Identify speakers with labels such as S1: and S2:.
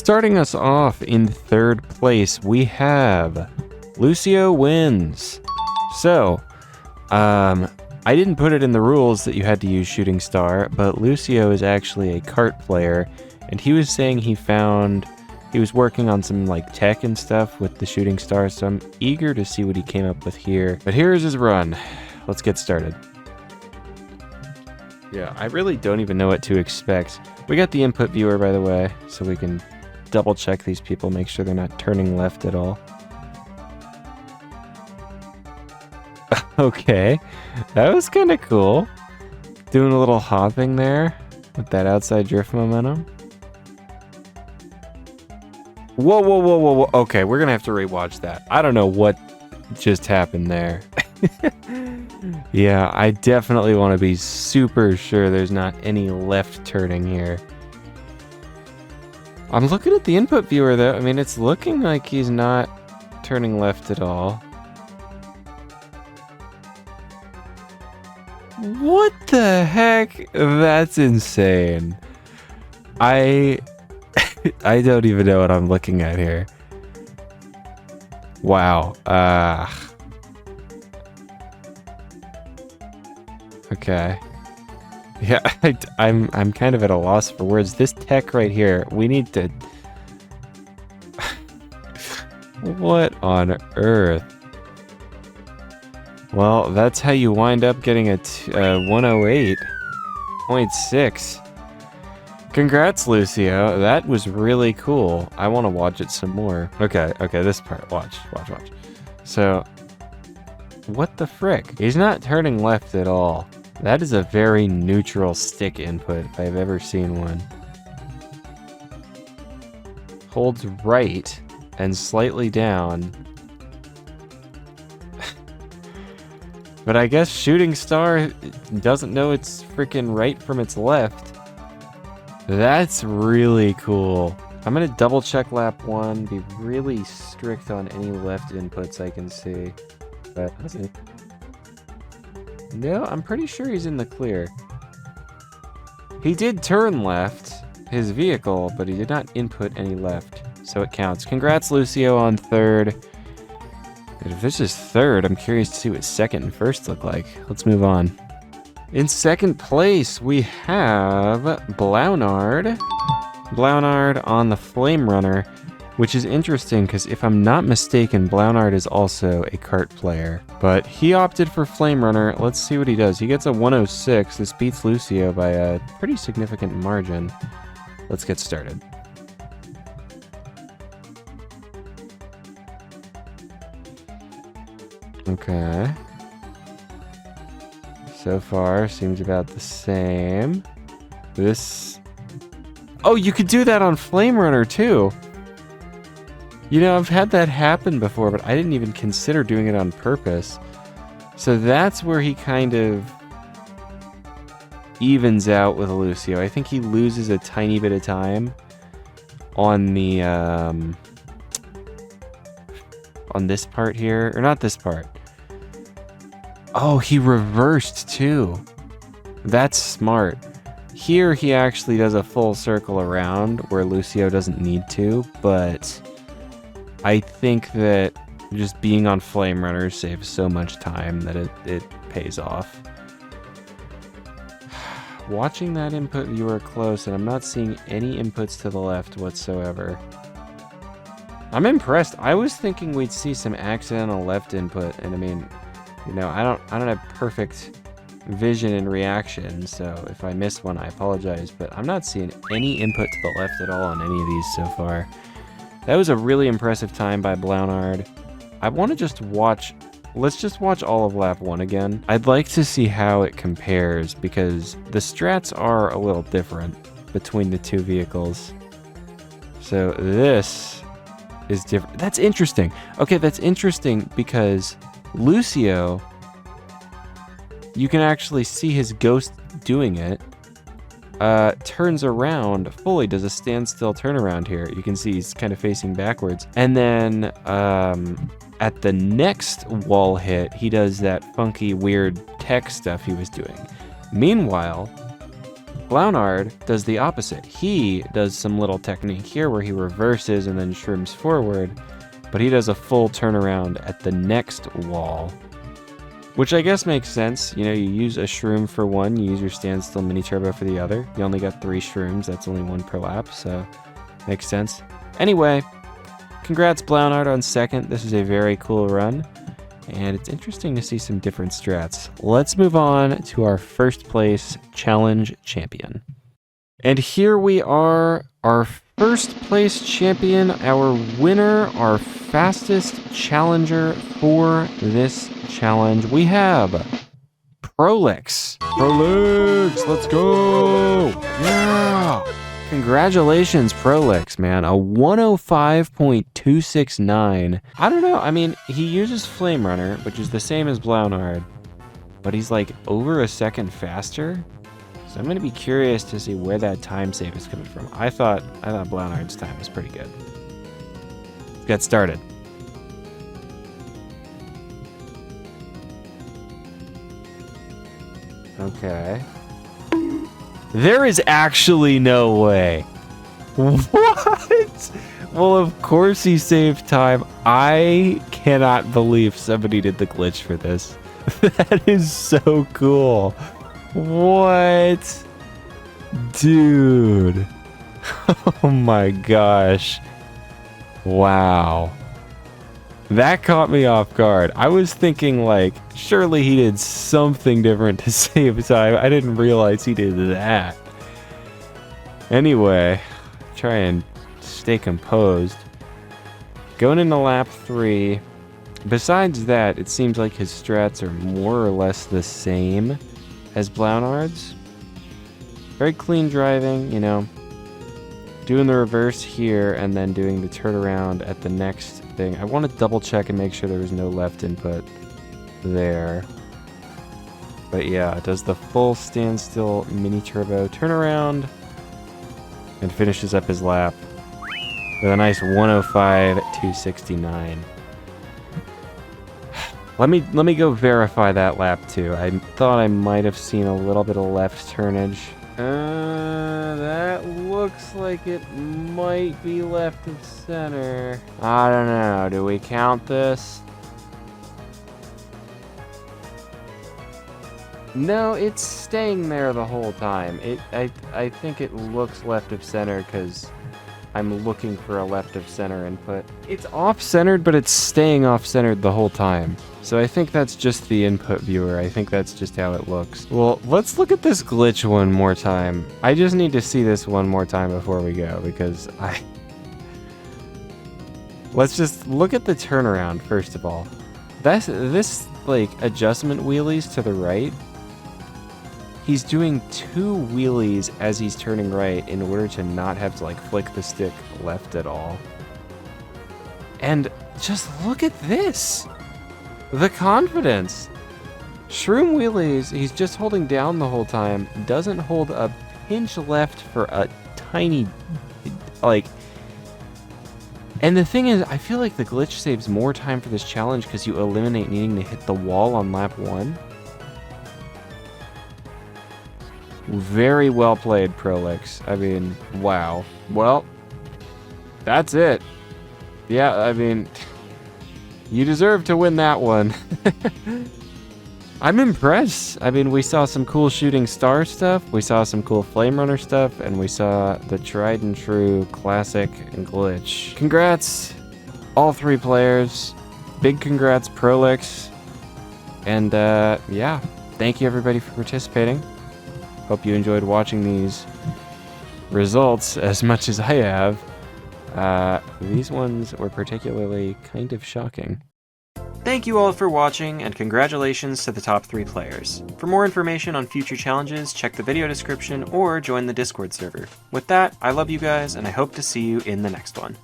S1: Starting us off in third place, we have Lucio wins. So, I didn't put it in the rules that you had to use Shooting Star, but Lucio is actually a kart player, and he was saying he was working on some like tech and stuff with the Shooting Star, so I'm eager to see what he came up with here. But here's his run. Let's get started. Yeah, I really don't even know what to expect. We got the input viewer, by the way, so we can double check these people, make sure they're not turning left at all. Okay, that was kind of cool. Doing a little hopping there with that outside drift momentum. Whoa, whoa, whoa, whoa, whoa. Okay, we're gonna have to rewatch that. I don't know what just happened there. Yeah, I definitely want to be super sure there's not any left turning here. I'm looking at the input viewer though. I mean, it's looking like he's not turning left at all. What the heck? That's insane. I don't even know what I'm looking at here. Wow. Okay. Yeah, I'm kind of at a loss for words. This tech right here, we need to... What on earth? Well, that's how you wind up getting a 108.6. Congrats, Lucio. That was really cool. I want to watch it some more. Okay, this part. Watch. So, what the frick? He's not turning left at all. That is a very neutral stick input if I've ever seen one. Holds right and slightly down. But I guess Shooting Star doesn't know it's freaking right from its left. That's really cool. I'm gonna double check lap 1, be really strict on any left inputs I can see. But let's see. No, I'm pretty sure he's in the clear. He did turn left, his vehicle, but he did not input any left, so it counts. Congrats, Lucio, on third. And if this is third, I'm curious to see what second and first look like. Let's move on. In second place, we have Blaunard. Blaunard on the Flame Runner, which is interesting because if I'm not mistaken, Blaunard is also a kart player. But he opted for Flame Runner. Let's see what he does. He gets a 106. This beats Lucio by a pretty significant margin. Let's get started. Okay. So far, seems about the same. This... Oh, you could do that on Flame Runner, too! You know, I've had that happen before, but I didn't even consider doing it on purpose. So that's where he kind of evens out with Lucio. I think he loses a tiny bit of time on the, on this part here. Or not this part. Oh, he reversed too. That's smart. Here he actually does a full circle around where Lucio doesn't need to, but I think that just being on Flame Runner saves so much time that it pays off. Watching that input viewer close, and I'm not seeing any inputs to the left whatsoever. I'm impressed. I was thinking we'd see some accidental left input, and I mean, you know, I don't have perfect vision and reaction, so if I miss one, I apologize, but I'm not seeing any input to the left at all on any of these so far. That was a really impressive time by Blaunard. I want to just watch... Let's just watch all of lap 1 again. I'd like to see how it compares, because the strats are a little different between the two vehicles. So this is different. That's interesting. Okay, that's interesting because Lucio, you can actually see his ghost doing it. Turns around fully, does a standstill turnaround here. You can see he's kind of facing backwards. And then at the next wall hit, he does that funky, weird tech stuff he was doing. Meanwhile, Blownard does the opposite. He does some little technique here where he reverses and then shrooms forward, but he does a full turnaround at the next wall, which I guess makes sense. You know, you use a shroom for one, you use your standstill mini turbo for the other. You only got 3 shrooms, that's only 1 per lap, so makes sense. Anyway, congrats Blownard on second. This is a very cool run, and it's interesting to see some different strats. Let's move on to our first place challenge champion. And here we are, our first place champion, our winner, our fastest challenger for this challenge. We have Prolix. Prolix, let's go! Yeah! Congratulations, Prolix, man. A 105.269. I don't know. I mean, he uses Flame Runner, which is the same as Blownard, but he's like over a second faster. So I'm going to be curious to see where that time save is coming from. I thought Blownard's time was pretty good. Let's get started. Okay. There is actually no way. What? Well, of course he saved time. I cannot believe somebody did the glitch for this. That is so cool. What? Dude. Oh my gosh. Wow. That caught me off guard. I was thinking, like, surely he did something different to save time. I didn't realize he did that. Anyway, try and stay composed. Going into lap 3. Besides that, it seems like his strats are more or less the same as Blownard's. Very clean driving, you know. Doing the reverse here and then doing the turnaround at the next thing. I want to double check and make sure there was no left input there. But yeah, it does the full standstill mini turbo turnaround and finishes up his lap with a nice 105.269. Let me go verify that lap too. I thought I might have seen a little bit of left turnage. That looks like it might be left of center. I don't know. Do we count this? No, it's staying there the whole time. I think it looks left of center because I'm looking for a left of center input. It's off-centered, but it's staying off-centered the whole time. So I think that's just the input viewer. I think that's just how it looks. Well, let's look at this glitch one more time. I just need to see this one more time before we go because Let's just look at the turnaround first of all. This like adjustment wheelies to the right. He's doing 2 wheelies as he's turning right in order to not have to like flick the stick left at all. And just look at this. The confidence. Shroom wheelies, he's just holding down the whole time. Doesn't hold a pinch left for a tiny, like... And the thing is, I feel like the glitch saves more time for this challenge because you eliminate needing to hit the wall on lap 1. Very well played, Prolix. I mean, wow. Well, that's it. Yeah, I mean... You deserve to win that one. I'm impressed. I mean, we saw some cool shooting star stuff, we saw some cool flame runner stuff, and we saw the tried and true classic and glitch. Congrats, all 3 players. Big congrats, Prolix. And yeah, thank you everybody for participating. Hope you enjoyed watching these results as much as I have. These ones were particularly kind of shocking. Thank you all for watching, and congratulations to the top 3 players. For more information on future challenges, check the video description or join the Discord server. With that, I love you guys, and I hope to see you in the next one.